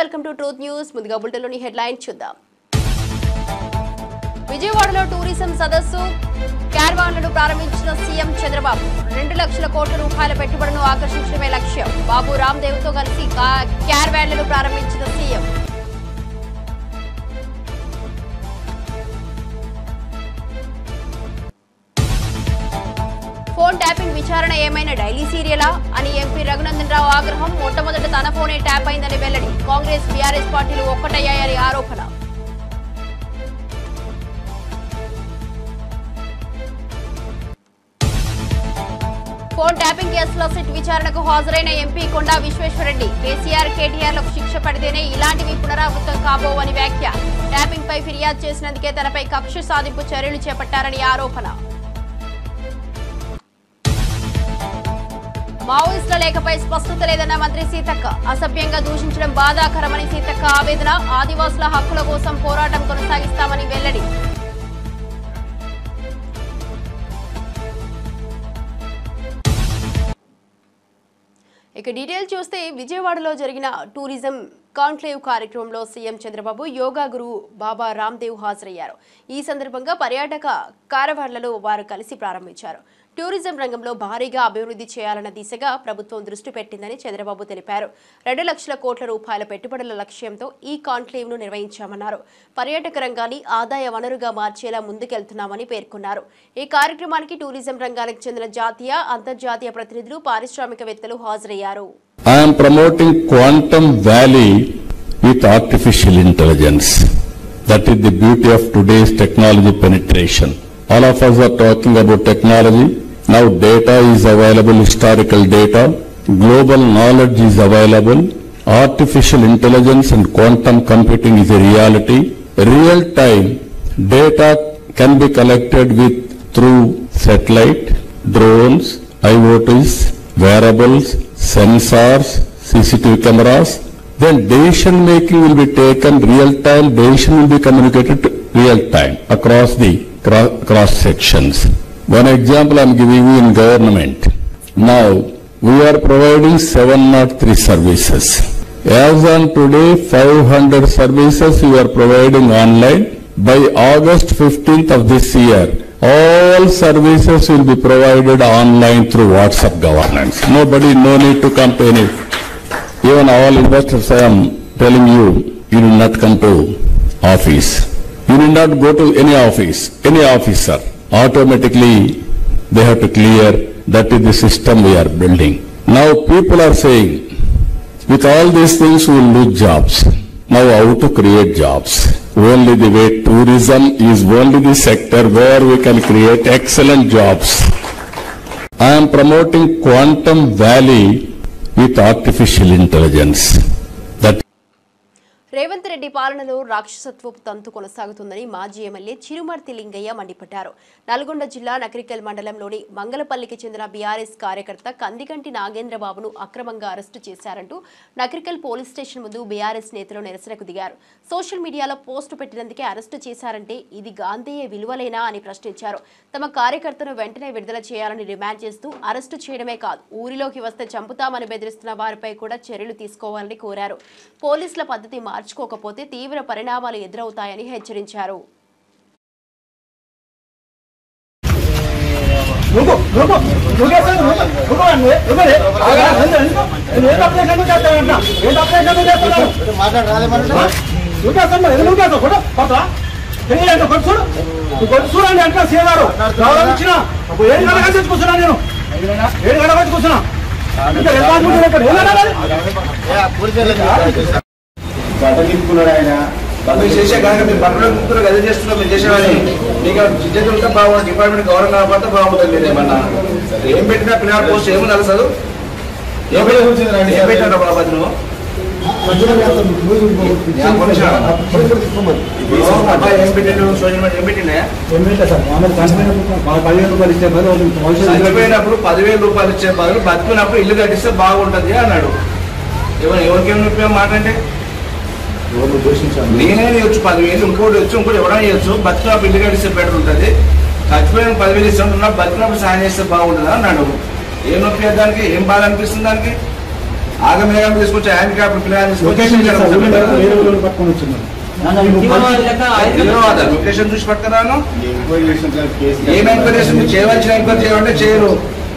Welcome to truth news. ముందుగా బులెటిన్లోని headlines చూద్దాం. విజయవాడలో టూరిజం సదస్సు క్యారవాన్లను ప్రారంభించిన సీఎం చంద్రబాబు. 2 లక్షల కోట్ల రూపాయల పెట్టుబడులను ఆకర్షించడమే లక్ష్యం. బాబు రామ్దేవ్తో కలిసి క్యారవాన్లను ప్రారంభించిన సీఎం. ఫోన్ ట్యాపింగ్ విచారణ ఏమైనా డైలీ సీరియలా అని ఎంపీ రఘునందన్ రావు ఆగ్రహం. మొట్టమొదట తన ఫోనే ట్యాప్ అయిందని వెల్లడి. కాంగ్రెస్ బీఆర్ఎస్ పార్టీలు ఒక్కటయ్యాయని ఆరోపణ. ఫోన్ ట్యాపింగ్ కేసులో సిట్ విచారణకు హాజరైన ఎంపీ కొండా విశ్వేశ్వరరెడ్డి. కేసీఆర్ కేటీఆర్లకు శిక్ష పడితేనే ఇలాంటివి పునరావృతం కాబోవని వ్యాఖ్య. ట్యాపింగ్ పై ఫిర్యాదు చేసినందుకే తనపై కక్ష సాధింపు చర్యలు చేపట్టారని ఆరోపణ. మావోయిస్టుల లేఖపై స్పష్టత లేదన్న మంత్రి సీతక్క. అసభ్యంగా దూషించడం బాధాకరమని సీతక్క ఆవేదన. ఆదివాసుల హక్కుల కోసం పోరాటం కొనసాగిస్తామని వెల్లడి. ఇక డీటెయిల్ చూస్తే విజయవాడలో జరిగిన టూరిజం కాన్క్లేవ్ కార్యక్రమంలో సీఎం చంద్రబాబు యోగా గురువు బాబా రామ్దేవ్ హాజరయ్యారు. ఈ సందర్భంగా పర్యాటక కారవాన్లను వారు కలిసి ప్రారంభించారు. టూరిజం రంగంలో భారీగా అభివృద్ధి చేయాలన్న దిశగా ప్రభుత్వం దృష్టి పెట్టిందని చంద్రబాబు తెలిపారు. 2 లక్షల కోట్ల రూపాయల పెట్టుబడుల లక్ష్యంతో ఈ కాన్క్లేవ్ ను నిర్వహించామన్నారు. పర్యాటక రంగాన్ని ఆదాయ వనరుగా మార్చేలా ముందుకెళ్తున్నామని పేర్కొన్నారు. ఈ కార్యక్రమానికి టూరిజం రంగానికి చెందిన జాతీయ, అంతర్జాతీయ ప్రతినిధులు, పారిశ్రామికవేత్తలు హాజరయ్యారు. I am promoting Quantum Valley with artificial intelligence. That is the beauty of today's technology penetration. All of us are talking about technology. Now data is available, historical data. Global knowledge is available. Artificial intelligence and quantum computing is a reality. Real time data can be collected through satellite, drones, IoTs, wearables, sensors, CCTV cameras. Then decision making will be taken real time. Decision will be communicated real time across the cross sections. One example I am giving you in government. Now we are providing 703 services. As on today, 500 services we are providing online. By August 15th of this year, all services will be provided online through WhatsApp governance. Nobody, no need to come to any. Even all investors, I am telling you, you do not come to office. You need not go to any office, any officer. Automatically, they have to clear. That is the system we are building. Now people are saying, with all these things we will lose jobs. Now how to create jobs? Only the way tourism is only the sector where we can create excellent jobs. I am promoting Quantum Valley with artificial intelligence. Revanth Reddy పాలనలో రాక్షసత్వపు తంతు కొనసాగుతుందని మాజీ MLA Chirumarthi Lingaiah మండిపడ్డారు. నల్గొండ జిల్లా నకరికల్ మండలంలోని మంగళపల్లికి చెందిన BRS కార్యకర్త కందికంటి నాగేంద్రబాబును అక్రమంగా అరెస్టు చేశారంటూ నకరికల్ పోలీస్ స్టేషన్ ముందు బీఆర్ఎస్ నేతలు నిరసనకు దిగారు. సోషల్ మీడియాలో పోస్టు పెట్టినందుకే అరెస్టు చేశారంటే ఇది గాంధేయ విలువలేనా అని ప్రశ్నించారు. తమ కార్యకర్తను వెంటనే విడుదల చేయాలని డిమాండ్ చేస్తూ అరెస్టు చేయడమే కాదు, ఊరిలోకి వస్తే చంపుతామని బెదిరిస్తున్న వారిపై కూడా చర్యలు తీసుకోవాలని కోరారు. పోలీసుల పద్ధతి మార్చుకోకపోతే తీవ్ర పరిణామాలు ఎదురవుతాయని హెచ్చరించారు. బట్టలిప్పుకున్నాడు ఆయన మీరు చేసే కనుక మీరు బట్టలు ముక్కులు గది చేస్తున్నా మీరు చేసేవాని మీకు జిజ్జత ఉంటే బాగుంటుంది. డిపార్ట్మెంట్ గౌరవం కాకపోతే బాగుంటుంది. మీరు ఏమన్నా ఏం పెట్టినా పిల్లల పోస్ట్ ఏమన్నా అసలు ఏం పెట్టారు బాబా నువ్వు ఏం పెట్టాడు సోషల్ మీడియా ఏం పెట్టినా చనిపోయినప్పుడు 10,000 రూపాయలు ఇచ్చే బదులు బతుకున్నప్పుడు ఇల్లు కట్టిస్తే బాగుంటుంది అన్నాడు. ఎవరికేమో మాట అంటే నేనే ఇవ్వచ్చు 10,000, ఇంకోటి వచ్చు, ఇంకోటి ఎవరైనా ఇవ్వచ్చు. బతుకున్నప్పుడు ఇల్లు కట్టిస్తే బెటర్ ఉంటుంది. చచ్చిపోయిన 10,000 ఇస్తున్నా బతుకున్నప్పుడు సాయం చేస్తే బాగుంటుందా అన్నాడు. ఏం నొప్పి దానికి, ఏం బాధ అనిపిస్తుంది దానికి? ఆగమేఘం తీసుకొచ్చి హ్యాండిక్యాప్ పిల్లలు లొకేషన్ చూసి పట్టుకున్నాను. ఏం ఎంక్వైరీ మీరు చేయవలసిన ఎంక్వైరీ చేయాలంటే చేయరు.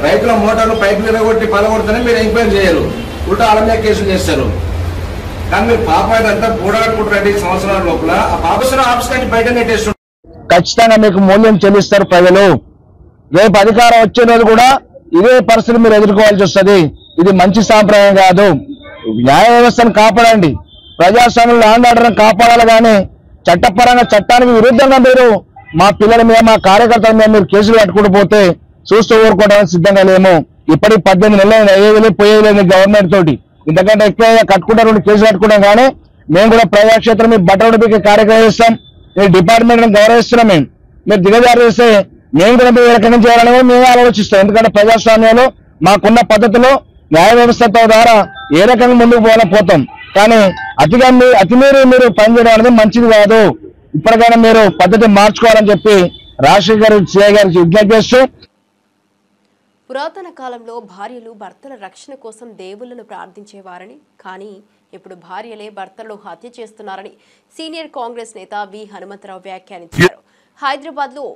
రైతుల మోటార్లు పైపులు ఎరగొట్టి పలగొడుతూనే మీరు ఎంక్వైరీ చేయరు, ఉల్టా వాళ్ళ మీద కేసులు చేస్తారు. కానీ మీరు పాప అంతా కూడగట్టుకుంటారు. 2 సంవత్సరాల లోపల ఆ పాపసిన ఆఫీస్ నుంచి బయట నెట్టేస్తారు. ఖచ్చితంగా మీకు మూల్యం చెల్లిస్తారు ప్రజలు. రేపు అధికారం వచ్చే రోజు కూడా ఇదే పరిస్థితి మీరు ఎదుర్కోవాల్సి వస్తుంది. ఇది మంచి సాంప్రదాయం కాదు. న్యాయ వ్యవస్థను కాపాడండి, ప్రజాస్వామ్యం ల్యాండ్ ఆర్డర్ని కాపాడాలి. కానీ చట్టపరంగా చట్టానికి విరుద్ధంగా మీరు మా పిల్లల మీద మా కార్యకర్తల మీద మీరు కేసులు కట్టుకుంటూ పోతే చూస్తూ ఊరుకోవడానికి సిద్ధంగా లేము. ఇప్పటికి 18 నెలలు అయ్యేది పోయేది గవర్నమెంట్ తోటి. ఇంతకంటే ఎక్కువ కట్టుకుంటారు, 2 కేసులు కట్టుకుంటాం. కానీ మేము కూడా ప్రజాక్షేత్రం మీ బట్టలు పీకే కార్యక్రమం చేస్తాం. మీ డిపార్ట్మెంట్ గౌరవిస్తున్నాం. మీరు దిగజారు చేస్తే మేము కూడా మీరు ఎక్కడి నుంచి చేయాలని మేము ఆలోచిస్తాం. ఎందుకంటే ప్రజాస్వామ్యంలో మాకున్న పద్ధతిలో న్యాయ వ్యవస్థ ద్వారా ఏ రకంగా ముందుకు పోతాం. కానీ అతిమీరి మీరు పనిచేయడం అనేది మంచిది కాదు. ఇప్పటికైనా మీరు పద్ధతి మార్చుకోవాలని చెప్పి రాజశేఖర్ సిఐ గారికి విజ్ఞప్తి చేస్తూ, పురాతన కాలంలో భార్యలు భర్తల రక్షణ కోసం దేవుళ్లను ప్రార్థించేవారని, కానీ ఇప్పుడు భార్యలే భర్తలను హత్య చేస్తున్నారని సీనియర్ కాంగ్రెస్ నేత వి హనుమంతరావు వ్యాఖ్యానించారు. హైదరాబాద్లో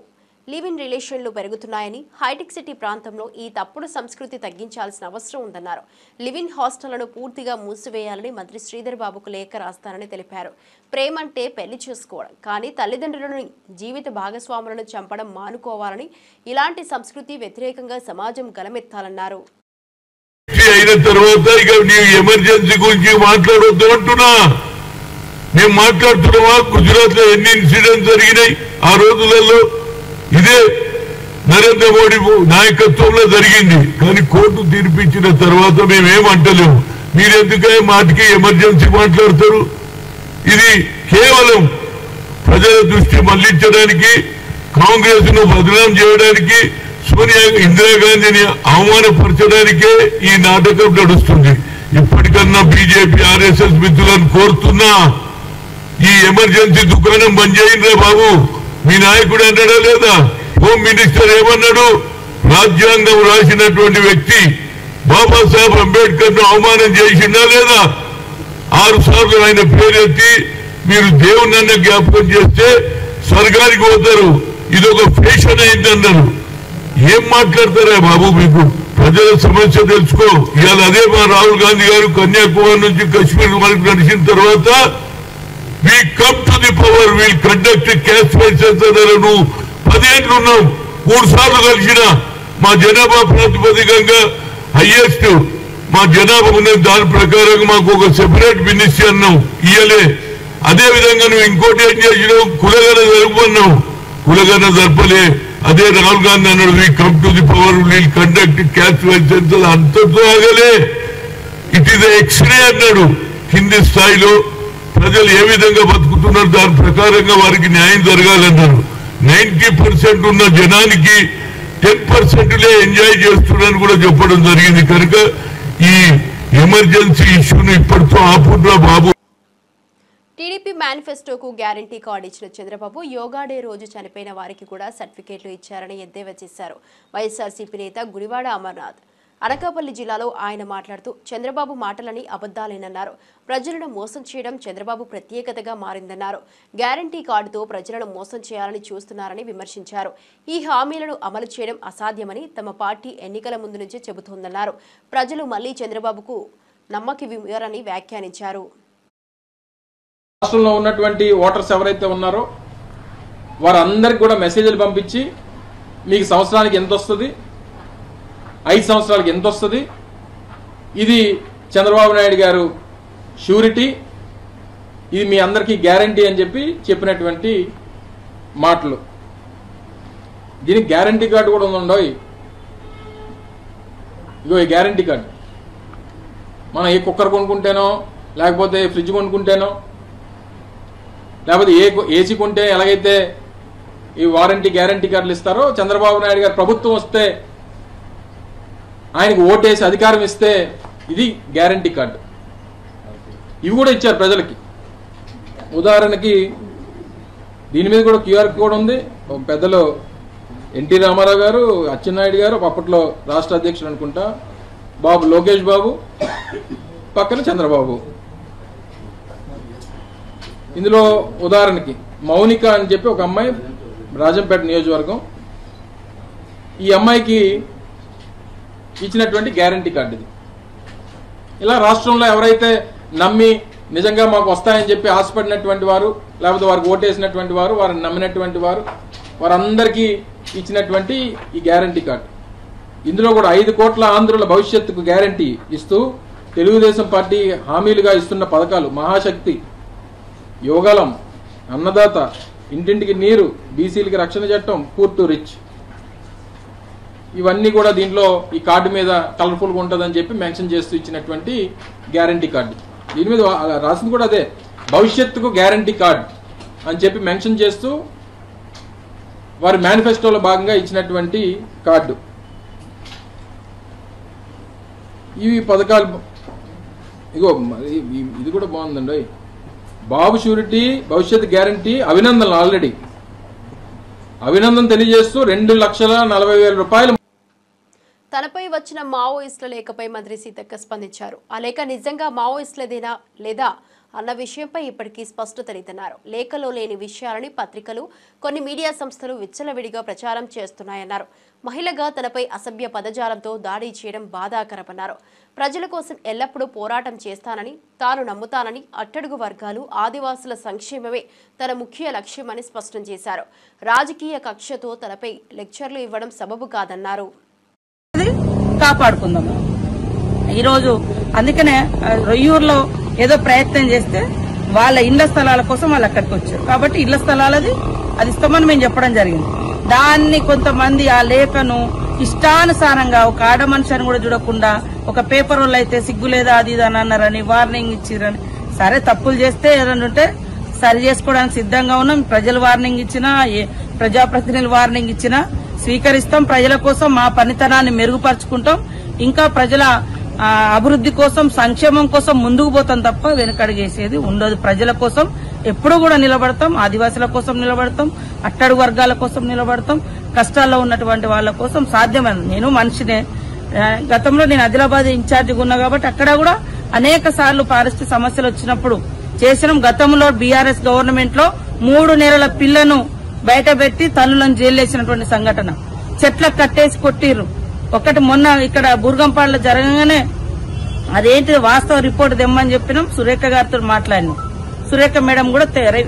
లివ్ ఇన్ రిలేషన్లు పెరుగుతున్నాయని, హైటెక్ సిటీ ప్రాంతంలో ఈ తప్పుడు సంస్కృతి తగ్గించాల్సిన అవసరం ఉందన్నారు. లివ్ ఇన్ హాస్టళ్లను పూర్తిగా మూసివేయాలని మంత్రి శ్రీధర్ బాబుకు లేఖ రాస్తానని తెలిపారు. ప్రేమంటే పెళ్లి చేసుకోవడం, కానీ తల్లిదండ్రులను జీవిత భాగస్వాములను చంపడం మానుకోవాలని, ఇలాంటి సంస్కృతి వ్యతిరేకంగా సమాజం గలమెత్తాలన్నారు. అయిన తర్వాత ఇక నీవు ఎమర్జెన్సీ గురించి మాట్లాడొద్దు అంటున్నా. మేము మాట్లాడుతున్నామా? గుజరాత్ లో ఎన్ని ఇన్సిడెంట్స్ జరిగినాయి ఆ రోజులలో. ఇదే నరేంద్ర మోడీ నాయకత్వంలో జరిగింది. కానీ కోర్టు తీర్పిచ్చిన తర్వాత మేమేమంటలేము. మీరెందుకే మాటికి ఎమర్జెన్సీ మాట్లాడతారు? ఇది కేవలం ప్రజల దృష్టి మళ్లించడానికి, కాంగ్రెస్ ను బదనాం చేయడానికి, సోనియా ఇందిరాగాంధీని అవమానపరచడానికే ఈ నాటకం నడుస్తుంది. ఇప్పటికన్నా బీజేపీ ఆర్ఎస్ఎస్ మిత్రులను కోరుతున్నా, ఈ ఎమర్జెన్సీ దుకాణం బంద్ చేయండి బాబు. మీ నాయకుడు అన్నాడా లేదా? హోమ్ మినిస్టర్ ఏమన్నాడు? రాజ్యాంగం రాసినటువంటి వ్యక్తి బాబాసాహెబ్ అంబేద్కర్ ను అవమానం చేసిందా లేదా? 6 సార్లు ఆయన పేరెత్తి మీరు దేవుణ్ణి జ్ఞాపకం చేస్తే స్వర్గానికి పోతారు, ఇదొక ఫ్యాషన్ అయిందన్నారు. ఏం మాట్లాడతారా బాబు? మీకు ప్రజల సమస్య తెలుసుకో. ఇవాళ అదే మా రాహుల్ గాంధీ గారు కన్యాకుమారి నుంచి కశ్మీర్ వరకు నడిచిన తర్వాత we come to the power, we'll conduct a caste census అన్నారు. 10 ఏళ్ళు ఉన్నాం, 3 సార్లు కలిసిన మా జనాభా ప్రాతిపదికంగా హైయెస్ట్ మా జనాభా ఉన్న దాని ప్రకారం మాకు ఒక సెపరేట్ మినిస్ట్రీ అన్నాం, ఇయ్యలే. అదే విధంగా నువ్వు ఇంకోటి ఏం చేసినావు? కులగన జరుపుకున్నావు, కులగన జరపలే. అదే రాహుల్ గాంధీ అన్నాడు, we come to the power, we'll conduct caste census. అంతతో ఆగలే. ఇట్ ఈస్ ఎక్స్రే అన్నాడు. కింది స్థాయిలో ప్రజలు ఏ విధంగా బతుకుతున్నారు దాని ప్రకారంగా వారికి న్యాయం జరగాలన్నారు. 90% ఉన్న జనానికి 10%లే ఎంజాయ్ చేస్తున్నారని కూడా చెప్పడం జరిగింది. కనుక ఈ ఎమర్జెన్సీ ఇష్యూను ఇప్పటితో ఆపుట్రా బాబు. టీడీపీ మేనిఫెస్టోకు గ్యారంటీ కార్డు ఇచ్చిన చంద్రబాబు యోగా డే రోజు చనిపోయిన వారికి కూడా సర్టిఫికేట్లు ఇచ్చారని ఎద్దేవా చేశారు. వైఎస్ఆర్సీపీ నేత గుడివాడ అమర్నాథ్ అనకాపల్లి జిల్లాలో ఆయన మాట్లాడుతూ చంద్రబాబు మాటలని అబద్దాలేనన్నారు. ప్రజలను మోసం చేయడం చంద్రబాబు ప్రత్యేకతగా మారిందన్నారు. గ్యారంటీ కార్డుతో ప్రజలను మోసం చేయాలని చూస్తున్నారని విమర్శించారు. ఈ హామీలను అమలు చేయడం అసాధ్యమని తమ పార్టీ ఎన్నికల ముందు నుంచే చెబుతోందన్నారు. ప్రజలు మళ్లీ చంద్రబాబుకు నమ్మకమివ్వరని వ్యాఖ్యానించారు. రాష్ట్రంలో ఉన్నటువంటి ఓటర్స్ ఎవరైతే ఉన్నారో వారందరికీ కూడా మెసేజ్లు పంపించి మీకు సంవత్సరానికి ఎంత వస్తుంది, 5 సంవత్సరాలకి ఎంత వస్తుంది, ఇది చంద్రబాబు నాయుడు గారు షూరిటీ, ఇది మీ అందరికీ గ్యారంటీ అని చెప్పినటువంటి మాటలు. దీనికి గ్యారంటీ కార్డు కూడా ఉందండోయ్. ఇగో ఈ గ్యారంటీ కార్డు మనం ఏ కుక్కర్ కొనుక్కుంటేనో, లేకపోతే ఫ్రిడ్జ్ కొనుక్కుంటేనో, లేకపోతే ఏసీ కొంటే ఎలాగైతే ఈ వారంటీ గ్యారంటీ కార్డులు ఇస్తారో, చంద్రబాబు నాయుడు గారు ప్రభుత్వం వస్తే ఆయనకు ఓటేసి అధికారం ఇస్తే ఇది గ్యారంటీ కార్డు. ఇవి కూడా ఇచ్చారు ప్రజలకి. ఉదాహరణకి దీని మీద కూడా క్యూఆర్ కోడ్ ఉంది. పెద్దలు ఎన్టీ రామారావు గారు, అచ్చెన్నాయుడు గారు, అప్పట్లో రాష్ట్ర అధ్యక్షుడు అనుకుంటా, బాబు లోకేష్ బాబు, పక్కన చంద్రబాబు. ఇందులో ఉదాహరణకి మౌనిక అని చెప్పి ఒక అమ్మాయి, రాజంపేట నియోజకవర్గం. ఈ అమ్మాయికి ఇచ్చినటువంటి గ్యారంటీ కార్డు ఇది. ఇలా రాష్ట్రంలో ఎవరైతే నమ్మి నిజంగా మాకు వస్తాయని చెప్పి ఆశపడినటువంటి వారు, లేకపోతే వారికి ఓటేసినటువంటి వారు, వారిని నమ్మినటువంటి వారు, వారందరికీ ఇచ్చినటువంటి ఈ గ్యారంటీ కార్డు. ఇందులో కూడా 5 కోట్ల ఆంధ్రుల భవిష్యత్తుకు గ్యారంటీ ఇస్తూ తెలుగుదేశం పార్టీ హామీలుగా ఇస్తున్న పథకాలు మహాశక్తి, యోగలం, అన్నదాత, ఇంటింటికి నీరు, బీసీలకి రక్షణ చట్టం, పూర్ టు రిచ్, ఇవన్నీ కూడా దీంట్లో ఈ కార్డు మీద కలర్ఫుల్గా ఉంటుందని చెప్పి మెన్షన్ చేస్తూ ఇచ్చినటువంటి గ్యారంటీ కార్డు. దీని మీద రాసింది కూడా అదే, భవిష్యత్తుకు గ్యారంటీ కార్డు అని చెప్పి మెన్షన్ చేస్తూ వారి మేనిఫెస్టోలో భాగంగా ఇచ్చినటువంటి కార్డు. ఇవి పథకాలు. ఇగో ఇది కూడా బాగుందండి. బాబు షూరిటీ భవిష్యత్ గ్యారంటీ అభినందనలు. ఆల్రెడీ అభినందన తెలియజేస్తూ 2,40,000 రూపాయలు. తనపై వచ్చిన మావోయిస్టుల లేఖపై మంత్రి సీతక్క స్పందించారు. ఆ లేఖ నిజంగా మావోయిస్టులదేనా లేదా అన్న విషయంపై ఇప్పటికీ స్పష్టత లేదన్నారు. లేఖలో లేని విషయాలని పత్రికలు, కొన్ని మీడియా సంస్థలు విచ్చలవిడిగా ప్రచారం చేస్తున్నాయన్నారు. మహిళగా తనపై అసభ్య పదజాలంతో దాడి చేయడం బాధాకరమన్నారు. ప్రజల కోసం ఎల్లప్పుడూ పోరాటం చేస్తానని, తాను నమ్ముతానని, అట్టడుగు వర్గాలు, ఆదివాసుల సంక్షేమమే తన ముఖ్య లక్ష్యమని స్పష్టం చేశారు. రాజకీయ కక్షతో తనపై లెక్చర్లు ఇవ్వడం సబబు కాదన్నారు. కాపాడుకుందాం ఈరోజు. అందుకనే రొయ్యూరులో ఏదో ప్రయత్నం చేస్తే వాళ్ళ ఇళ్ల స్థలాల కోసం వాళ్ళు అక్కడికి వచ్చారు. కాబట్టి ఇళ్ల స్థలాలది అది ఇస్తామని మేము చెప్పడం జరిగింది. దాన్ని కొంతమంది ఆ లేఖను ఇష్టానుసారంగా ఒక ఆడ మనిషిని కూడా చూడకుండా ఒక పేపర్ వాళ్ళు అయితే సిగ్గు లేదా అది ఇది అని అన్నారని, వార్నింగ్ ఇచ్చిరని. సరే, తప్పులు చేస్తే ఏదైనా ఉంటే సరి చేసుకోవడానికి సిద్ధంగా ఉన్నాం. ప్రజలు వార్నింగ్ ఇచ్చినా, ప్రజాప్రతినిధులు వార్నింగ్ ఇచ్చినా స్వీకరిస్తాం. ప్రజల కోసం మా పనితనాన్ని మెరుగుపరుచుకుంటాం. ఇంకా ప్రజల అభివృద్ధి కోసం, సంక్షేమం కోసం ముందుకు పోతాం తప్ప వెనుకడుగేసేది ఉండదు. ప్రజల కోసం ఎప్పుడూ కూడా నిలబడతాం. ఆదివాసుల కోసం నిలబడతాం, అట్టడుగు వర్గాల కోసం నిలబడతాం, కష్టాల్లో ఉన్నటువంటి వాళ్ళ కోసం సాధ్యమైన. నేను మనిషినే. గతంలో నేను ఆదిలాబాద్ ఇన్ఛార్జిగా ఉన్నా కాబట్టి అక్కడ కూడా అనేక సార్లు ఫారెస్ట్ సమస్యలు వచ్చినప్పుడు చేసినాం. గతంలో బీఆర్ఎస్ గవర్నమెంట్ లో 3 నెలల పిల్లను బయట పెట్టి తల్లులను జైలేసినటువంటి సంఘటన. చెట్లకు కట్టేసి కొట్టిర్రు. ఒకటి మొన్న ఇక్కడ బుర్గంపాడులో జరగగానే అదేంటి వాస్తవ రిపోర్ట్ తెమ్మని చెప్పినాం. సురేఖ గారితో మాట్లాడినాం. సురేఖ మేడం కూడా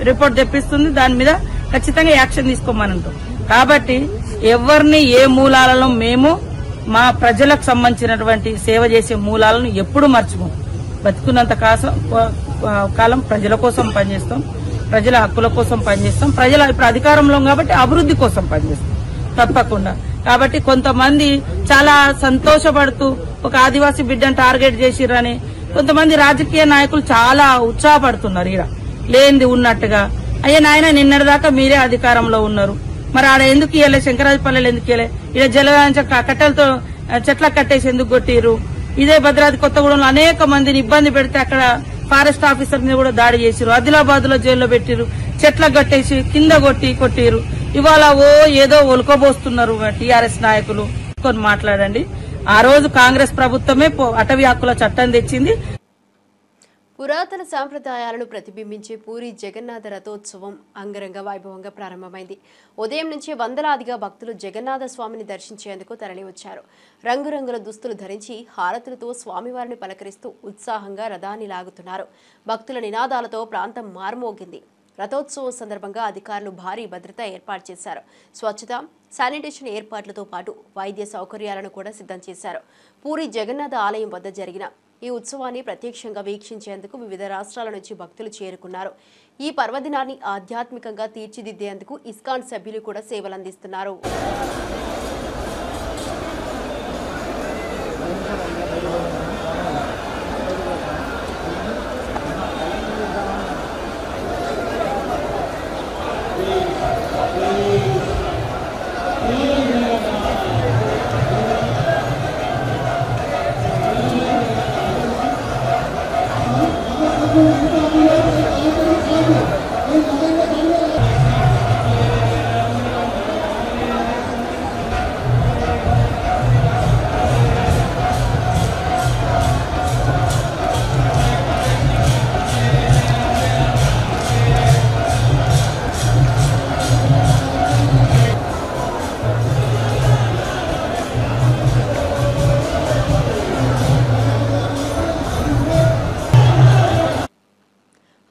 రిపోర్ట్ తెప్పిస్తుంది. దాని మీద ఖచ్చితంగా యాక్షన్ తీసుకోమని అంటాం. కాబట్టి ఎవరిని ఏ మూలాలలో మేము మా ప్రజలకు సంబంధించినటువంటి సేవ చేసే మూలాలను ఎప్పుడు మర్చిపోం. బతుకున్నంత కాలం ప్రజల కోసం పనిచేస్తాం, ప్రజల హక్కుల కోసం పనిచేస్తాం. ప్రజల ఇప్పుడు అధికారంలో కాబట్టి అభివృద్ధి కోసం పనిచేస్తాం తప్పకుండా. కాబట్టి కొంతమంది చాలా సంతోషపడుతూ ఒక ఆదివాసీ బిడ్డను టార్గెట్ చేసిరని కొంతమంది రాజకీయ నాయకులు చాలా ఉత్సాహపడుతున్నారు. ఈడ లేనిది ఉన్నట్టుగా. అయ్యా నాయన, నిన్నటిదాకా మీరే అధికారంలో ఉన్నారు, మరి ఆడ ఎందుకు ఇయ్యలే? శంకరాజపల్లెలు ఎందుకు ఇయ్యలే? ఇడ జలగాంచ కట్టెలతో చెట్లకు కట్టేసి ఎందుకు కొట్టిరు? ఇదే భద్రాద్రి కొత్తగూడెంలో అనేక మందిని ఇబ్బంది పెడితే అక్కడ ఫారెస్ట్ ఆఫీసర్ మీద కూడా దాడి చేసిరు. ఆదిలాబాద్ లో జైల్లో పెట్టిరు, చెట్లకు కట్టేసి కింద కొట్టిరు. ఇవాళ ఏదో ఒలుకోబోస్తున్నారు టీఆర్ఎస్ నాయకులు. కొన్ని మాట్లాడండి. ఆ రోజు కాంగ్రెస్ ప్రభుత్వమే అటవీ హక్కుల చట్టం తెచ్చింది. పురాతన సాంప్రదాయాలను ప్రతిబింబించే పూరి జగన్నాథ రథోత్సవం అంగరంగ వైభవంగా ప్రారంభమైంది. ఉదయం నుంచే వందలాదిగా భక్తులు జగన్నాథ స్వామిని దర్శించేందుకు తరలివచ్చారు. రంగురంగుల దుస్తులు ధరించి హారతులతో స్వామివారిని పలకరిస్తూ ఉత్సాహంగా రథాన్ని లాగుతున్నారు. భక్తుల నినాదాలతో ప్రాంతం మార్మోగింది. రథోత్సవం సందర్భంగా అధికారులు భారీ భద్రత ఏర్పాటు చేశారు. స్వచ్ఛత, శానిటేషన్ ఏర్పాట్లతో పాటు వైద్య సౌకర్యాలను కూడా సిద్ధం చేశారు. పూరి జగన్నాథ ఆలయం వద్ద జరిగిన ఈ ఉత్సవాన్ని ప్రత్యక్షంగా వీక్షించేందుకు వివిధ రాష్ట్రాల నుంచి భక్తులు చేరుకున్నారు. ఈ పర్వదినాన్ని ఆధ్యాత్మికంగా తీర్చిదిద్దేందుకు ఇస్కాన్ సభ్యులు కూడా సేవలందిస్తున్నారు.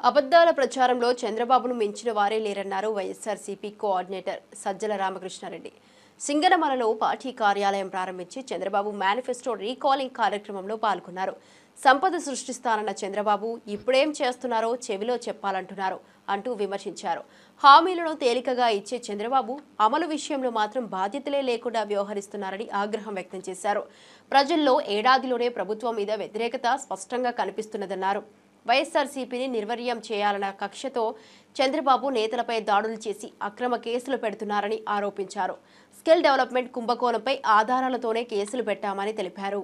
అబద్ధాల ప్రచారంలో చంద్రబాబును మించిన వారే లేరన్నారు వైఎస్ఆర్సీపీ కోఆర్డినేటర్ సజ్జల రామకృష్ణారెడ్డి. సింగనమలలో పార్టీ కార్యాలయం ప్రారంభించి చంద్రబాబు మేనిఫెస్టో రీకాలింగ్ కార్యక్రమంలో పాల్గొన్నారు. సంపద సృష్టిస్తానన్న చంద్రబాబు ఇప్పుడేం చేస్తున్నారో చెవిలో చెప్పాలంటున్నారు అంటూ విమర్శించారు. హామీలను తేలికగా ఇచ్చే చంద్రబాబు అమలు విషయంలో మాత్రం బాధ్యతలే లేకుండా వ్యవహరిస్తున్నారని ఆగ్రహం వ్యక్తం చేశారు. ప్రజల్లో ఏడాదిలోనే ప్రభుత్వం మీద వ్యతిరేకత స్పష్టంగా కనిపిస్తున్నదన్నారు. వైఎస్ఆర్సీపీని నిర్వీర్యం చేయాలన్న కక్షతో చంద్రబాబు నేతలపై దాడులు చేసి అక్రమ కేసులు పెడుతున్నారని ఆరోపించారు. స్కిల్ డెవలప్మెంట్ కుంభకోణంపై ఆధారాలతోనే కేసులు పెట్టామని తెలిపారు.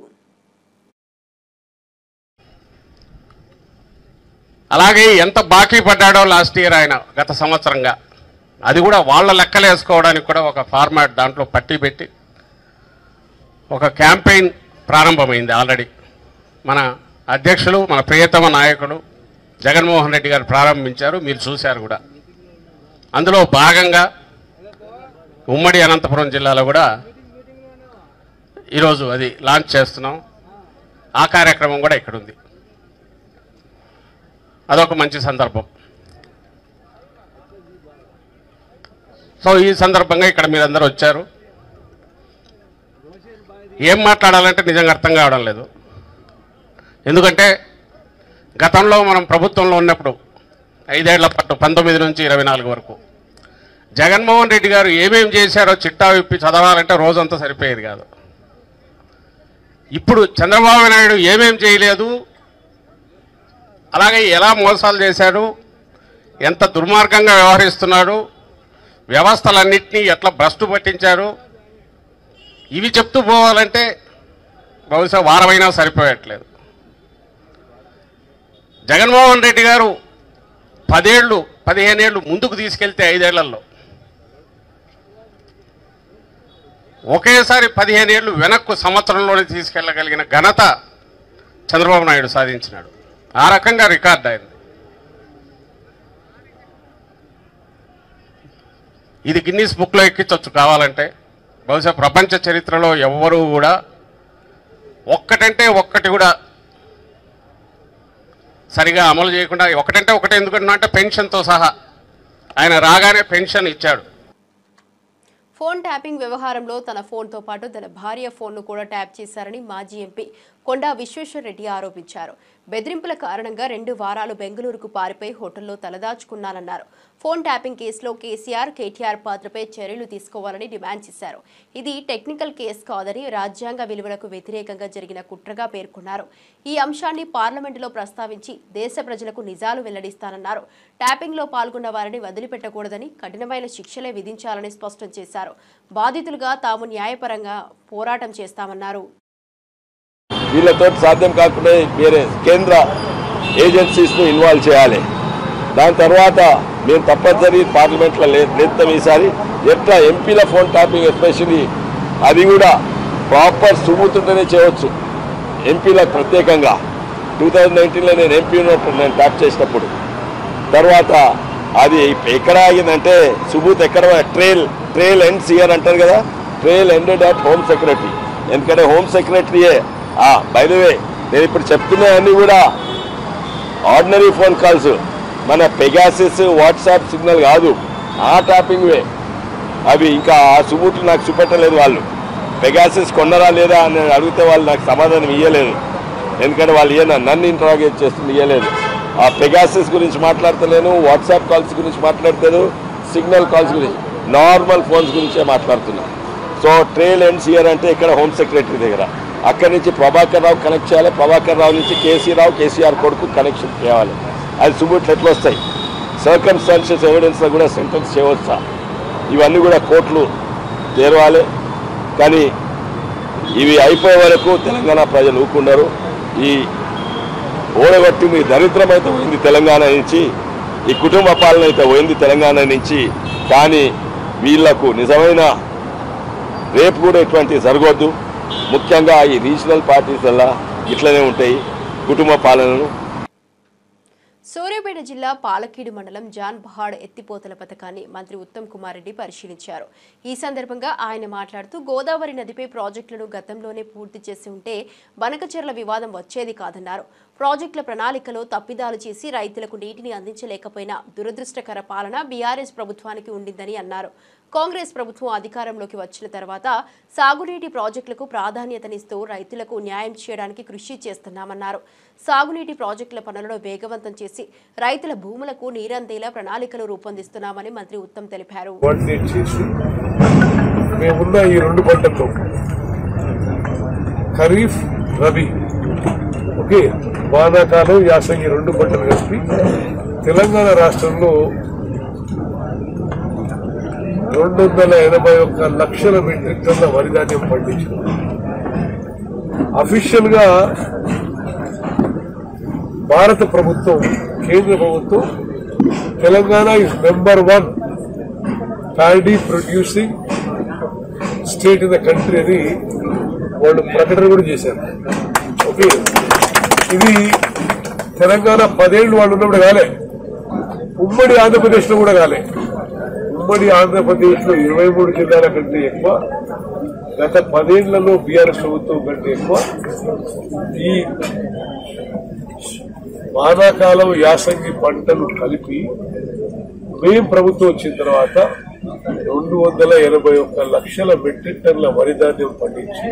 అలాగే ఎంత బాకీ పడ్డాడో లాస్ట్ ఇయర్ ఆయన గత సంవత్సరంగా అది కూడా వాళ్ళ లెక్కలు వేసుకోవడానికి కూడా ఒక ఫార్మాట్ దాంట్లో పట్టి పెట్టి ఒక క్యాంపెయిన్ ప్రారంభమైంది. ఆల్రెడీ మన అధ్యక్షులు మన ప్రియతమ నాయకుడు జగన్మోహన్ రెడ్డి గారు ప్రారంభించారు, మీరు చూశారు కూడా. అందులో భాగంగా ఉమ్మడి అనంతపురం జిల్లాలో కూడా ఈరోజు అది లాంచ్ చేస్తున్నాం. ఆ కార్యక్రమం కూడా ఇక్కడ ఉంది. అదొక మంచి సందర్భం. సో ఈ సందర్భంగా ఇక్కడ మీరందరూ వచ్చారు. ఏం మాట్లాడాలంటే నిజంగా అర్థం కావడం లేదు. ఎందుకంటే గతంలో మనం ప్రభుత్వంలో ఉన్నప్పుడు 5 ఏళ్ల పాటు 19 నుంచి 24 వరకు జగన్మోహన్ రెడ్డి గారు ఏమేం చేశారో చిట్టా విప్పి చదవాలంటే రోజంతా సరిపోయేది కాదు. ఇప్పుడు చంద్రబాబు నాయుడు ఏమేం చేయలేదు, అలాగే ఎలా మోసాలు చేశాడు, ఎంత దుర్మార్గంగా వ్యవహరిస్తున్నాడు, వ్యవస్థలన్నింటినీ ఎట్లా భ్రష్టు పట్టించారు, ఇవి చెప్తూ పోవాలంటే బహుశా వారమైనా సరిపోయట్లేదు. జగన్మోహన్ రెడ్డి గారు 10 ఏళ్ళు 15 ఏళ్ళు ముందుకు తీసుకెళ్తే 5 ఏళ్లలో ఒకేసారి 15 ఏళ్ళు వెనక్కు సంవత్సరంలోనే తీసుకెళ్లగలిగిన ఘనత చంద్రబాబు నాయుడు సాధించినాడు. ఆ రకంగా రికార్డ్ అయింది. ఇది గిన్నీస్ బుక్లో ఎక్కించవచ్చు కావాలంటే. బహుశా ప్రపంచ చరిత్రలో ఎవ్వరూ కూడా ఒక్కటంటే ఒక్కటి కూడా సరిగా అమలు చేయకుండా, ఒకటంటే ఒకటే ఎందుకంటే పెన్షన్తో సహా ఆయన రాగానే పెన్షన్ ఇచ్చాడు. ఫోన్ ట్యాపింగ్ వ్యవహారంలో తన ఫోన్తో పాటు తన భార్య ఫోన్ను కూడా ట్యాప్ చేశారని మాజీ ఎంపీ కొండా విశ్వేశ్వరరెడ్డి ఆరోపించారు. బెదిరింపుల కారణంగా 2 వారాలు బెంగళూరుకు పారిపోయి హోటల్లో తలదాచుకున్నానన్నారు. ఫోన్ ట్యాపింగ్ కేసులో కేసీఆర్, కేటీఆర్ పాత్రపై చర్యలు తీసుకోవాలని డిమాండ్ చేశారు. ఇది టెక్నికల్ కేసు కాదని రాజ్యాంగ విలువలకు వ్యతిరేకంగా జరిగిన కుట్రగా పేర్కొన్నారు. ఈ అంశాన్ని పార్లమెంటులో ప్రస్తావించి దేశ ప్రజలకు నిజాలు వెల్లడిస్తానన్నారు. ట్యాపింగ్లో పాల్గొన్న వారిని వదిలిపెట్టకూడదని, కఠినమైన శిక్షలే విధించాలని స్పష్టం చేశారు. బాధితులుగా తాము న్యాయపరంగా పోరాటం చేస్తామన్నారు. వీళ్ళతో సాధ్యం కాకుండా వేరే కేంద్ర ఏజెన్సీస్ను ఇన్వాల్వ్ చేయాలి. దాని తర్వాత మేము తప్పనిసరి పార్లమెంట్లో లేస్తాం. ఈసారి ఎట్లా ఎంపీల ఫోన్ ట్యాపింగ్ ఎస్పెషల్లీ అది కూడా ప్రాపర్ సుమూతుంటేనే చేయవచ్చు. ఎంపీలకు ప్రత్యేకంగా 2019లో నేను ఎంపీ ఉన్నప్పుడు నేను ట్యాప్ చేసినప్పుడు తర్వాత అది ఎక్కడ ఆగిందంటే సుబూత్ ఎక్కడ ట్రైల్ ఎండ్స్ హియర్ అంటారు కదా, trail ended at home secretary. ఎందుకంటే హోమ్ సెక్రటరీయే బై ద వే నేను ఇప్పుడు చెప్తున్నాయన్నీ కూడా ఆర్డినరీ ఫోన్ కాల్స్, మన పెగాసిస్ వాట్సాప్ సిగ్నల్ కాదు, ఆ ట్యాపింగ్ వే అవి. ఇంకా ఆ సుబూట్లు నాకు చూపెట్టలేదు. వాళ్ళు పెగాసిస్ కొన్నరా లేదా అని అడిగితే వాళ్ళు నాకు సమాధానం ఇవ్వలేదు. ఎందుకంటే వాళ్ళు నన్ను ఇంటరాగేట్ చేస్తుంది, ఇవ్వలేదు. ఆ పెగాసిస్ గురించి మాట్లాడతలేను, వాట్సాప్ కాల్స్ గురించి మాట్లాడతాను, సిగ్నల్ కాల్స్ గురించి, నార్మల్ ఫోన్స్ గురించే మాట్లాడుతున్నాను. సో ట్రైల్ ఎండ్స్ హియర్ అంటే ఇక్కడ హోమ్ సెక్రటరీ దగ్గర, అక్కడి నుంచి ప్రభాకర్ రావు కనెక్ట్ చేయాలి, ప్రభాకర్ రావు నుంచి కేసీఆర్ కొడుకు కనెక్షన్ చేయాలి. అది సుబూట్లు ఎట్లా వస్తాయి? సర్కమ్స్టాన్షియస్ ఎవిడెన్స్లో కూడా సెంటెన్స్ చేయవచ్చా? ఇవన్నీ కూడా కోర్టులు తెరవాలి. కానీ ఇవి అయిపోయే వరకు తెలంగాణ ప్రజలు ఊరుకున్నారు. ఈ ఓడగొట్టి మీ దరిద్రం అయితే పోయింది తెలంగాణ నుంచి, ఈ కుటుంబ పాలన అయితే పోయింది తెలంగాణ నుంచి. కానీ వీళ్లకు నిజమైన రేపు కూడా ఇటువంటి జరగొద్దు. ముఖ్యంగా ఈ రీజనల్ పార్టీస్ వల్ల ఇట్లనే ఉంటాయి కుటుంబ పాలనలు. సూర్యాపేట జిల్లా పాలకీడు మండలం జాన్ బహాడ్ ఎత్తిపోతల పథకాన్ని మంత్రి ఉత్తమ్ కుమార్ రెడ్డి పరిశీలించారు. ఈ సందర్భంగా ఆయన మాట్లాడుతూ గోదావరి నదిపై ప్రాజెక్టులను గతంలోనే పూర్తి చేసి ఉంటే బనకచెర్ల వివాదం వచ్చేది కాదన్నారు. ప్రాజెక్టుల ప్రణాళికలో తప్పిదాలు చేసి రైతులకు నీటిని అందించలేకపోయినా దురదృష్టకర పాలన బీఆర్ఎస్ ప్రభుత్వానికి ఉండిందని అన్నారు. కాంగ్రెస్ ప్రభుత్వం అధికారంలోకి వచ్చిన తర్వాత సాగునీటి ప్రాజెక్టులకు ప్రాధాన్యతనిస్తూ రైతులకు న్యాయం చేయడానికి కృషి చేస్తున్నామన్నారు. సాగునీటి ప్రాజెక్టుల పనులను వేగవంతం చేసి రైతుల భూములకు నీరందేలా ప్రణాళికలు రూపొందిస్తున్నామని మంత్రి ఉత్తమ్ తెలిపారు. మేమున్న ఈ 2 పంటల్లో ఖరీఫ్, రబీ, ఓకే, వానాకాలం, యాసంగి 2 పంటలు కలిపి తెలంగాణ రాష్ట్రంలో 281 లక్షల మెట్రిక్ టన్నుల వరి ధాన్యం పండించారు. అఫీషియల్ గా భారత ప్రభుత్వం, కేంద్ర ప్రభుత్వం Telangana is number 1 paddy producing state in the country అని వాళ్ళు ప్రకటన కూడా చేశారు. ఓకే, ఇది తెలంగాణ 10 ఏళ్లు వాళ్ళు ఉన్నప్పుడు కాలే, ఉమ్మడి ఆంధ్రప్రదేశ్ లో కూడా కాలే. ఉమ్మడి ఆంధ్రప్రదేశ్ లో 23 జిల్లాల కంటే ఎక్కువ, గత 10 ఏళ్లలో బీఆర్ఎస్ ప్రభుత్వం కంటే ఎక్కువ ఈ వానాకాలం, యాసంగి పంటలు కలిపి మేం ప్రభుత్వం వచ్చిన తర్వాత 281 లక్షల మెట్రిక్ టన్నుల వరి ధాన్యం పండించి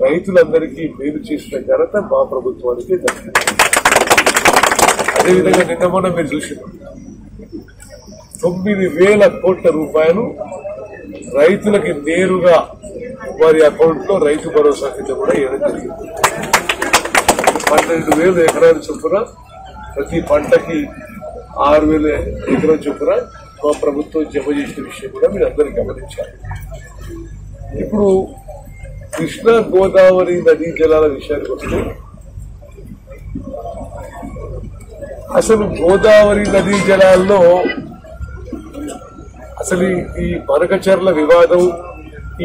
రైతులందరికీ మేలు చేసిన ఘనత మా ప్రభుత్వానికి దక్కింది. అదేవిధంగా నిన్న మొన్న మీరు చూసినారు 9,000 కోట్ల రూపాయలు రైతులకి నేరుగా వారి అకౌంట్ లో రైతు భరోసా కింద కూడా ఇవ్వడం జరిగింది. 12,000 ఎకరాల చొప్పున ప్రతి పంటకి 6,000 ఎకరాల చొప్పున మా ప్రభుత్వం జమ చేసిన విషయం కూడా మీరు అందరికీ గమనించారు. ఇప్పుడు కృష్ణా గోదావరి నదీ జలాల విషయానికి వస్తే అసలు గోదావరి నదీ జలాల్లో అసలు ఈ బనకచర్ల వివాదం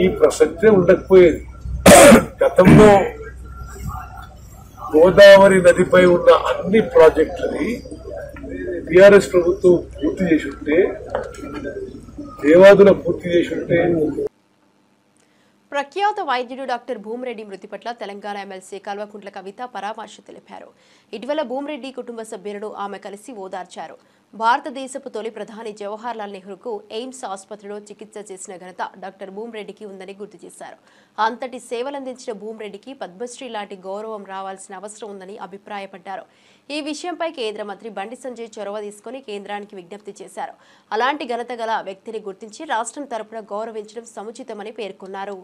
ఈ ప్రసక్తే ఉండకపోయేది. గతంలో గోదావరి నదిపై ఉన్న అన్ని ప్రాజెక్టులని టీఆర్ఎస్ ప్రభుత్వం పూర్తి చేసి ఉంటే, దేవాదుల పూర్తి చేసి ఉంటే. ప్రఖ్యాత వైద్యుడు డాక్టర్ భూమిరెడ్డి మృతి పట్ల తెలంగాణ ఎమ్మెల్సీ కల్వకుంట్ల కవిత పరామర్శ తెలిపారు. ఇటీవల భూమిరెడ్డి కుటుంబ సభ్యులను ఆమె కలిసి ఓదార్చారు. భారతదేశపు తొలి ప్రధాని జవహర్ లాల్ నెహ్రూకు ఎయిమ్స్ ఆసుపత్రిలో చికిత్స చేసిన ఘనత డాక్టర్ భూమిరెడ్డికి ఉందని గుర్తు చేశారు. అంతటి సేవలందించిన భూమిరెడ్డికి పద్మశ్రీ లాంటి గౌరవం రావాల్సిన అవసరం ఉందని అభిప్రాయపడ్డారు. ఈ విషయంపై కేంద్ర మంత్రి బండి సంజయ్ చొరవ తీసుకుని కేంద్రానికి విజ్ఞప్తి చేశారు. అలాంటి ఘనత గల వ్యక్తిని గుర్తించి రాష్ట్రం తరపున గౌరవించడం సముచితమని పేర్కొన్నారు.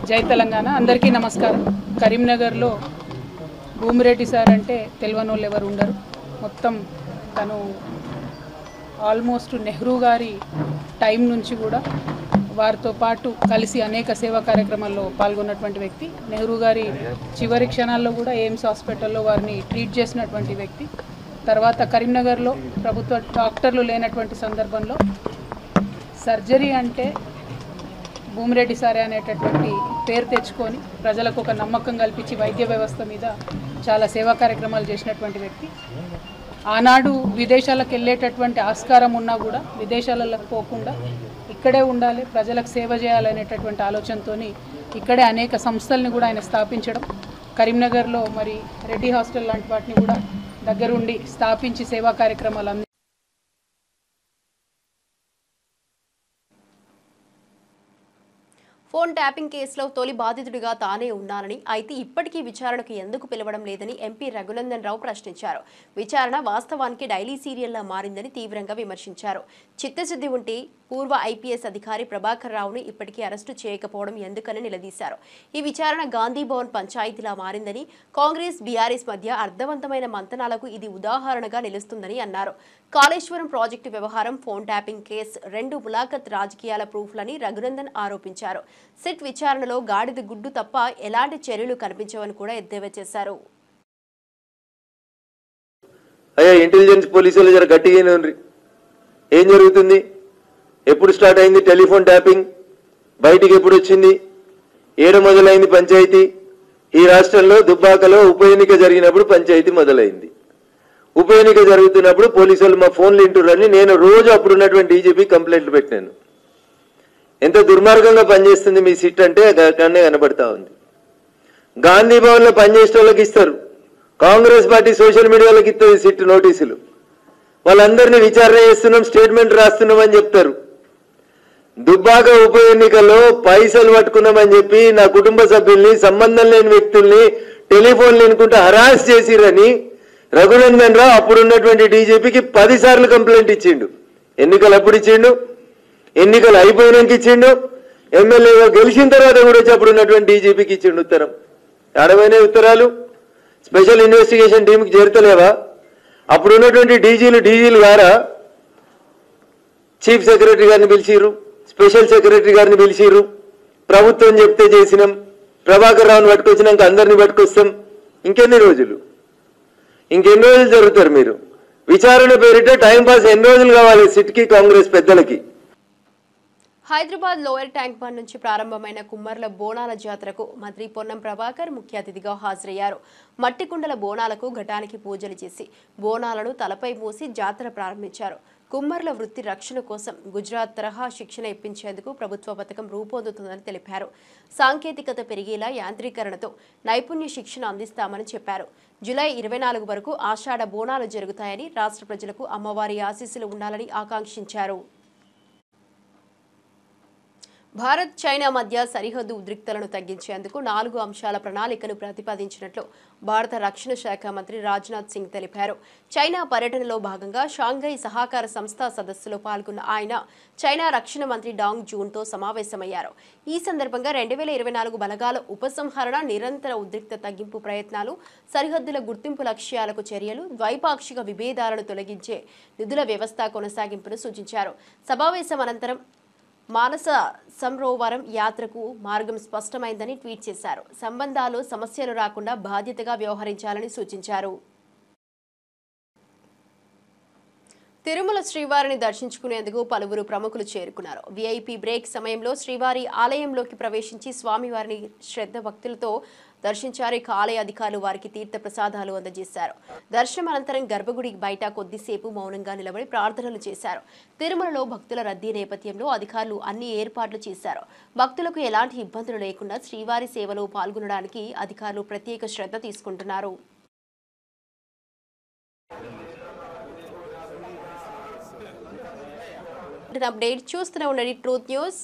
జై తెలంగాణ. అందరికీ నమస్కారం. కరీంనగర్లో భూమిరెడ్డి సార్ అంటే తెలియని వాళ్ళు ఎవరు ఉండరు. మొత్తం తను ఆల్మోస్ట్ నెహ్రూ గారి టైం నుంచి కూడా వారితో పాటు కలిసి అనేక సేవా కార్యక్రమాల్లో పాల్గొన్నటువంటి వ్యక్తి. నెహ్రూ గారి చివరి క్షణాల్లో కూడా ఎయిమ్స్ హాస్పిటల్లో వారిని ట్రీట్ చేసినటువంటి వ్యక్తి. తర్వాత కరీంనగర్లో ప్రభుత్వ డాక్టర్లు లేనటువంటి సందర్భంలో సర్జరీ అంటే భూమిరెడ్డి సారే అనేటటువంటి పేరు తెచ్చుకొని ప్రజలకు ఒక నమ్మకం కల్పించి వైద్య వ్యవస్థ మీద చాలా సేవా కార్యక్రమాలు చేసినటువంటి వ్యక్తి. ఆనాడు విదేశాలకు వెళ్ళేటటువంటి ఆస్కారం ఉన్నా కూడా విదేశాలకు పోకుండా ఇక్కడే ఉండాలి, ప్రజలకు సేవ చేయాలనేటటువంటి ఆలోచనతో ఇక్కడే అనేక సంస్థల్ని కూడా ఆయన స్థాపించడం, కరీంనగర్లో మరి రెడ్డి హాస్టల్ లాంటి వాటిని కూడా దగ్గరుండి స్థాపించి సేవా కార్యక్రమాలు ఫోన్ ట్యాపింగ్ కేసులో తొలి బాధితుడిగా తానే ఉన్నానని, అయితే ఇప్పటికీ విచారణకు ఎందుకు పిలవడం లేదని ఎంపీ రఘునందన్ రావు ప్రశ్నించారు. విచారణ వాస్తవానికి డైలీ సీరియల్లా మారిందని తీవ్రంగా విమర్శించారు. చిత్తశుద్ధి ఉంటే పూర్వ ఐపీఎస్ అధికారి ప్రభాకర్ రావును ఇప్పటికీ అరెస్టు చేయకపోవడం ఎందుకని నిలదీశారు. ఈ విచారణ గాంధీ భవన్ పంచాయతీలా మారిందని, కాంగ్రెస్ బీఆర్ఎస్ మధ్య అర్థవంతమైన మంతనాలకు ఇది ఉదాహరణగా నిలుస్తుందని అన్నారు. కాళేశ్వరం ప్రాజెక్టు వ్యవహారం, ఫోన్ ట్యాపింగ్ కేసు 2 ములాఖత్ రాజకీయాల ప్రూఫ్లని రఘునందన్ ఆరోపించారు. సిట్ విచారణలో గాడిద గుడ్డు తప్ప ఎలాంటి చర్యలు కనిపించవని కూడా ఎద్దేవా చేశారు. అయ్యా ఇంటెలిజెన్స్ పోలీసులు జర గట్టిగానే ఉండ్రి. ఏం జరుగుతుంది? ఎప్పుడు స్టార్ట్ అయింది టెలిఫోన్ ట్యాపింగ్? బయటికి ఎప్పుడు వచ్చింది? ఏడ మొదలైంది పంచాయతీ? ఈ రాష్ట్రంలో దుబ్బాకలో ఉప ఎన్నిక జరిగినప్పుడు పంచాయతీ మొదలైంది. ఉప ఎన్నిక జరుగుతున్నప్పుడు పోలీసులు మా ఫోన్లు వింటున్నారని నేను రోజు అప్పుడు ఉన్నటువంటి డీజీపీ కంప్లైంట్లు పెట్టినాను. ఎంత దుర్మార్గంగా పనిచేస్తుంది మీ సిట్ అంటే అక్కడనే కనబడతా ఉంది. గాంధీ భవన్లో పనిచేసే వాళ్ళకి ఇస్తారు, కాంగ్రెస్ పార్టీ సోషల్ మీడియాలోకి ఇస్తుంది సిట్ నోటీసులు. వాళ్ళందరినీ విచారణ చేస్తున్నాం, స్టేట్మెంట్ రాస్తున్నాం అని చెప్తారు. దుబ్బాక ఉప ఎన్నికల్లో పైసలు పట్టుకున్నామని చెప్పి నా కుటుంబ సభ్యుల్ని, సంబంధం లేని వ్యక్తుల్ని టెలిఫోన్లు ఎన్నుకుంటూ హరాస్ చేసిరని రఘునందన్ రావు అప్పుడున్నటువంటి డీజీపీకి 10 సార్లు కంప్లైంట్ ఇచ్చిండు. ఎన్నికలు అప్పుడు ఇచ్చిండు, ఎన్నికలు అయిపోయినాక ఇచ్చిండు, ఎమ్మెల్యేగా గెలిచిన తర్వాత కూడా వచ్చి అప్పుడున్నటువంటి డీజీపీకి ఇచ్చిండు ఉత్తరం. ఆడమైన ఉత్తరాలు స్పెషల్ ఇన్వెస్టిగేషన్ టీంకి చేరుతలేవా? అప్పుడున్నటువంటి డీజీలు గారా చీఫ్ సెక్రటరీ గారిని పిలిచిర్రు, స్పెషల్ సెక్రటరీ గారిని పిలిచిర్రు. ప్రభుత్వం చెప్తే చేసినాం, ప్రభాకర్ రావుని పట్టుకొచ్చినాక అందరినీ పట్టుకొస్తాం. ఇంకెన్ని రోజులు జరుగుతారు మీరు? విచారణ పేరిట టైంపాస్ ఎన్ని రోజులు కావాలి సిట్కి, కాంగ్రెస్ పెద్దలకి? హైదరాబాద్ లోయర్ ట్యాంక్ బండ్ నుంచి ప్రారంభమైన కుమ్మర్ల బోనాల జాతరకు మంత్రి పొన్నం ప్రభాకర్ ముఖ్య అతిథిగా హాజరయ్యారు. మట్టి కుండల బోనాలకు ఘటానికి పూజలు చేసి బోనాలను తలపై మూసి జాతర ప్రారంభించారు. కుమ్మర్ల వృత్తి రక్షణ కోసం గుజరాత్ తరహా శిక్షణ ఇప్పించేందుకు ప్రభుత్వ పథకం రూపొందుతుందని తెలిపారు. సాంకేతికత పెరిగేలా యాంత్రీకరణతో నైపుణ్య శిక్షణ అందిస్తామని చెప్పారు. జూలై 24 వరకు ఆషాఢ బోనాలు జరుగుతాయని, రాష్ట్ర ప్రజలకు అమ్మవారి ఆశీస్సులు ఉండాలని ఆకాంక్షించారు. భారత్ చైనా మధ్య సరిహద్దు ఉద్రిక్తలను తగ్గించేందుకు 4 అంశాల ప్రణాళికను ప్రతిపాదించినట్లు భారత రక్షణ శాఖ మంత్రి రాజ్నాథ్ సింగ్ తెలిపారు. చైనా పర్యటనలో భాగంగా షాంఘై సహకార సంస్థ సదస్సులో పాల్గొన్న ఆయన చైనా రక్షణ మంత్రి డాంగ్ జూన్తో సమావేశమయ్యారు. ఈ సందర్భంగా 2024 బలగాల ఉపసంహరణ, నిరంతర ఉద్రిక్త తగ్గింపు ప్రయత్నాలు, సరిహద్దుల గుర్తింపు లక్ష్యాలకు చర్యలు, ద్వైపాక్షిక విభేదాలను తొలగించే నిధుల వ్యవస్థ కొనసాగింపును సూచించారు. సమావేశం అనంతరం మానస సరోవరం యాత్రకు మార్గం స్పష్టమైందని ట్వీట్ చేశారు. సంబంధాలు సమస్యలు రాకుండా బాధ్యతగా వ్యవహరించాలని సూచించారు. తిరుమల శ్రీవారిని దర్శించుకునేందుకు పలువురు ప్రముఖులు చేరుకున్నారు. వీఐపీ బ్రేక్ సమయంలో శ్రీవారి ఆలయంలోకి ప్రవేశించి స్వామివారిని శ్రద్ధ భక్తులతో దర్శించారు. ఇక ఆలయ అధికారులు వారికి తీర్థ ప్రసాదాలు అందజేశారు. దర్శనం అనంతరం గర్భగుడి బయట కొద్దిసేపు మౌనంగా నిలబడి ప్రార్థనలు చేశారు. తిరుమలలో భక్తుల రద్దీ నేపథ్యంలో అధికారులు అన్ని ఏర్పాట్లు చేశారు. భక్తులకు ఎలాంటి ఇబ్బందులు లేకుండా శ్రీవారి సేవలో పాల్గొనడానికి అధికారులు ప్రత్యేక శ్రద్ధ తీసుకుంటున్నారు. అప్డేట్ చూస్తూనే ఉండండి ట్రూత్ న్యూస్.